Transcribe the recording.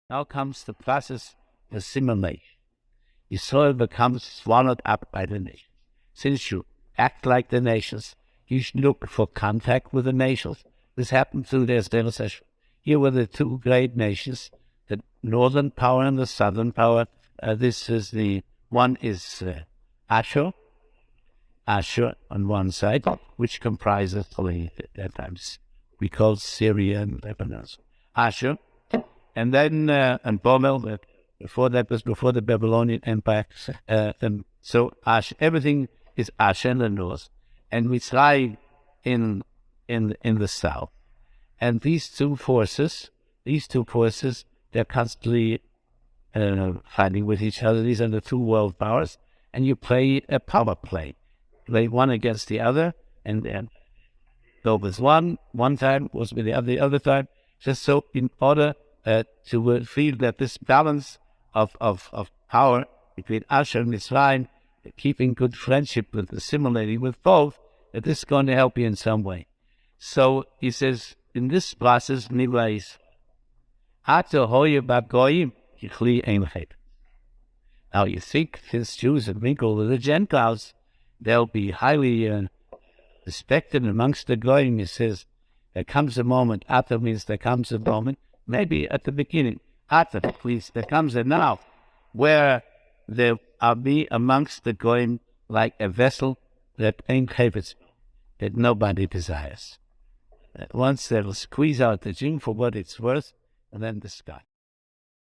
Now comes the process of assimilation. Israel becomes swallowed up by the nations. Since you act like the nations, you should look for contact with the nations. This happened through the Assimilation. Here were the two great nations, the northern power and the southern power. This is the one is Ashur on one side, which comprises at times we call Syria and Lebanon. Ashur, and then and Bomel. Before that was before the Babylonian Empire. So everything is Ashur in the north, and Mitzrayim in the south. And these two forces, they're constantly fighting with each other. These are the two world powers, and you play a power play one against the other, and then go with one time, was with the other time, just so in order to feel that this balance of power between Ashur and Mitzrayim, keeping good friendship with, assimilating with both, that this is going to help you in some way. So he says, in this process, now you think his Jews that mingle with the Gentiles, they'll be highly respected amongst the Goyim. He says, there comes a moment, Ata means there comes a moment, maybe at the beginning, Ata, please, there comes a now, where there are be amongst the Goyim like a vessel that ain't chavetz, that nobody desires. Once they'll squeeze out the Jew for what it's worth, and then the sky.